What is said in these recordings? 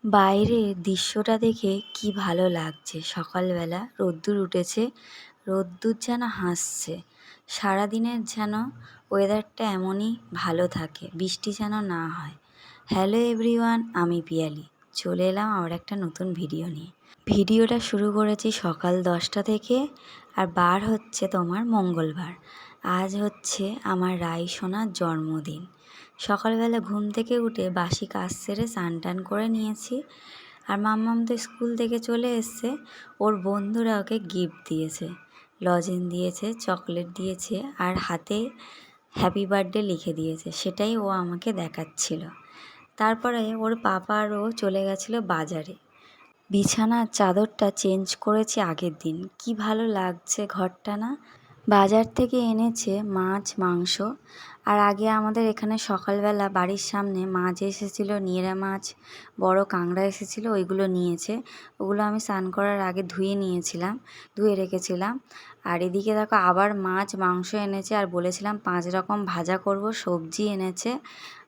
বাইরের দৃশ্যটা দেখে কি ভালো লাগছে। সকালবেলা রোদ্দুর উঠেছে, রোদ্দুর যেন হাসছে। সারাদিনের যেন ওয়েদারটা এমনই ভালো থাকে, বৃষ্টি যেন না হয়। হ্যালো এভরিওয়ান, আমি পিয়ালি। চলে এলাম আবার একটা নতুন ভিডিও নিয়ে। ভিডিওটা শুরু করেছি সকাল 10টা থেকে, আর বার হচ্ছে তোমার মঙ্গলবার। আজ হচ্ছে আমার রাই সোনার জন্মদিন। সকালবেলা ঘুম থেকে উঠে বাসি কাজ সেরে স্নান টান করে নিয়েছি। আর মাম্মাম তো স্কুল থেকে চলে এসছে। ওর বন্ধুরা ওকে গিফট দিয়েছে, লজেন্স দিয়েছে, চকলেট দিয়েছে, আর হাতে হ্যাপি বার্থডে লিখে দিয়েছে। সেটাই ও আমাকে দেখাচ্ছিল। তারপরে ওর পাপা আর ও চলে গেছিলো বাজারে। বিছানার চাদরটা চেঞ্জ করেছি আগের দিন। কি ভালো লাগছে ঘরটা না। বাজার থেকে এনেছে মাছ, মাংস। আর আগে আমাদের এখানে সকালবেলা বাড়ির সামনে মাছ এসেছিলো, নিয়েরা মাছ, বড় কাঁকড়া এসেছিলো, ওইগুলো নিয়েছে। ওগুলো আমি স্নান করার আগে ধুয়ে নিয়েছিলাম, ধুয়ে রেখেছিলাম। আর এদিকে দেখো আবার মাছ, মাংস এনেছে, আর বলেছিলাম 5 রকম ভাজা করব, সবজি এনেছে।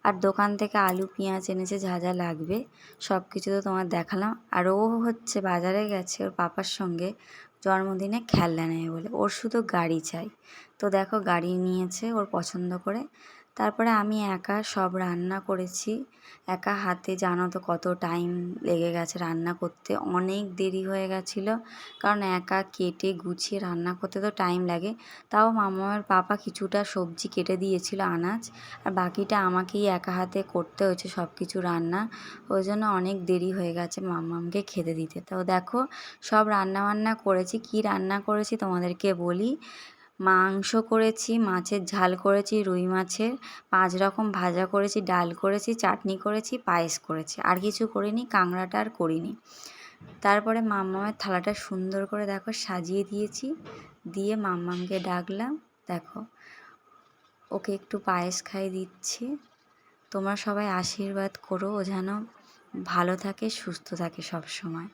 আর দোকান থেকে আলু, পেঁয়াজ এনেছে, যা যা লাগবে সব কিছু তো তোমার দেখালাম। আর ও হচ্ছে বাজারে গেছে ওর পাপার সঙ্গে জন্মদিনে খেলনা নেবে বলে। ওর শুধু গাড়ি চাই। তো দেখো গাড়ি নিয়েছে ওর পছন্দ করে। তারপরে আমি একা সব রান্না করেছি একা হাতে। জানো তো কত টাইম লেগে গেছে রান্না করতে, অনেক দেরি হয়ে গেছিলো। কারণ একা কেটে গুছিয়ে রান্না করতে তো টাইম লাগে। তাও মামার পাপা কিছুটা সবজি কেটে দিয়েছিল, আনাজ, আর বাকিটা আমাকেই একা হাতে করতে হয়েছে সব কিছু রান্না। ওই জন্য অনেক দেরি হয়ে গেছে মাম্মামকে খেতে দিতে। তো দেখো সব রান্না বান্না করেছি। কি রান্না করেছি তোমাদেরকে বলি। মাংস করেছি, মাছের ঝাল করেছি, রুই মাছের 5 রকম ভাজা করেছি, ডাল করেছি, চাটনি করেছি, পায়েস করেছি। আর কিছু করিনি, কাঁকড়াটা আর করিনি। তারপরে মাম্মামের থালাটা সুন্দর করে দেখো সাজিয়ে দিয়েছি, দিয়ে মাম্মামকে ডাকলাম। দেখো ওকে একটু পায়েস খাইয়ে দিচ্ছি। তোমরা সবাই আশীর্বাদ করো ও যেন ভালো থাকে, সুস্থ থাকে সব সময়।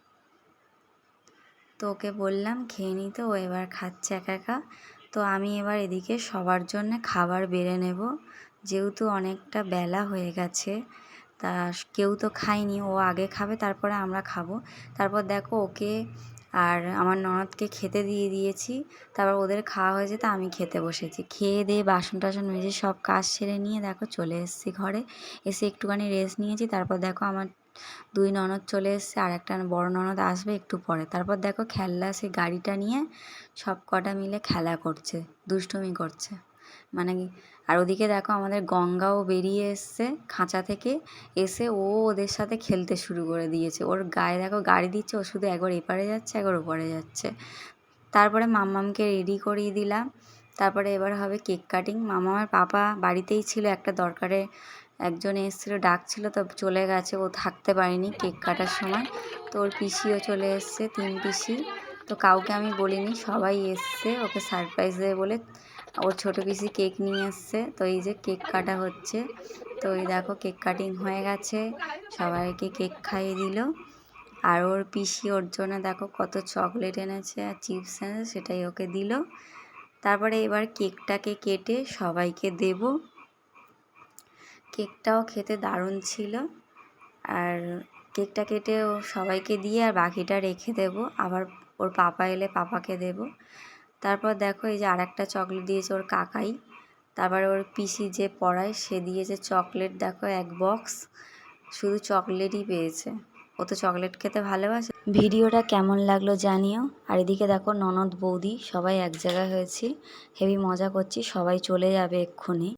তো ওকে বললাম খেয়ে নিতে, ও এবার খাচ্ছে একা একা। তো আমি এবার এদিকে সবার জন্য খাবার বেড়ে নেব, যেহেতু অনেকটা বেলা হয়ে গেছে। তা কেউ তো খায়নি, ও আগে খাবে, তারপরে আমরা খাবো। তারপর দেখো ওকে আর আমার ননদকে খেতে দিয়ে দিয়েছি। তারপর ওদের খাওয়া হয়েছে, তো আমি খেতে বসেছি। খেয়ে দিয়ে বাসন টাসন মেজে সব কাজ সেরে নিয়ে দেখো চলে এসেছি ঘরে। এসে একটুখানি রেস্ট নিয়েছি। তারপর দেখো আমার 2 ননদ চলে এসছে, আর একটা বড় ননদ আসবে একটু পরে। তারপর দেখো খেলনা সে গাড়িটা নিয়ে সব কটা মিলে খেলা করছে, দুষ্টুমি করছে মানে। আর ওদিকে দেখো আমাদের গঙ্গাও বেরিয়ে এসছে খাঁচা থেকে। এসে ও ওদের সাথে খেলতে শুরু করে দিয়েছে। ওর গায়ে দেখো গাড়ি দিচ্ছে, ও শুধু একবার এপারে যাচ্ছে, একবার ওপারে যাচ্ছে। তারপরে মাম্মামকে রেডি করিয়ে দিলাম। তারপরে এবার হবে কেক কাটিং। মামার পাপা বাড়িতেই ছিল, একটা দরকারে একজন এসেছিলো, ডাকছিল, তো চলে গেছে, ও থাকতে পারেনি কেক কাটার সময়। তো ওর পিসিও চলে এসছে, 3 পিসি। তো কাউকে আমি বলিনি, সবাই এসছে ওকে সারপ্রাইজ দেবে বলে। ওর ছোটো পিসি কেক নিয়ে এসছে। তো এই যে কেক কাটা হচ্ছে। তো এই দেখো কেক কাটিং হয়ে গেছে, সবাইকে কেক খাইয়ে দিল। আর ওর পিসি ওর জন্য দেখো কত চকলেট এনেছে আর চিপস এনেছে, সেটাই ওকে দিল। তারপরে এবার কেকটাকে কেটে সবাইকে দেব। কেকটাও খেতে দারুণ ছিল। আর কেকটা কেটে ও সবাইকে দিয়ে আর বাকিটা রেখে দেব, আবার ওর পাপা এলে পাপাকে দেব। তারপর দেখো এই যে আরেকটা চকলেট দিয়েছে ওর কাকাই। তারপরে ওর পিসি যে পড়ায় সে দিয়েছে চকলেট, দেখো 1 বক্স, শুধু চকলেটই পেয়েছে। ও তো চকলেট খেতে ভালোবাসে। ভিডিওটা কেমন লাগলো জানিও। আর এদিকে দেখো ননদ বৌদি সবাই এক জায়গায় হয়েছি, হেভি মজা করছি। সবাই চলে যাবে এক্ষুনি।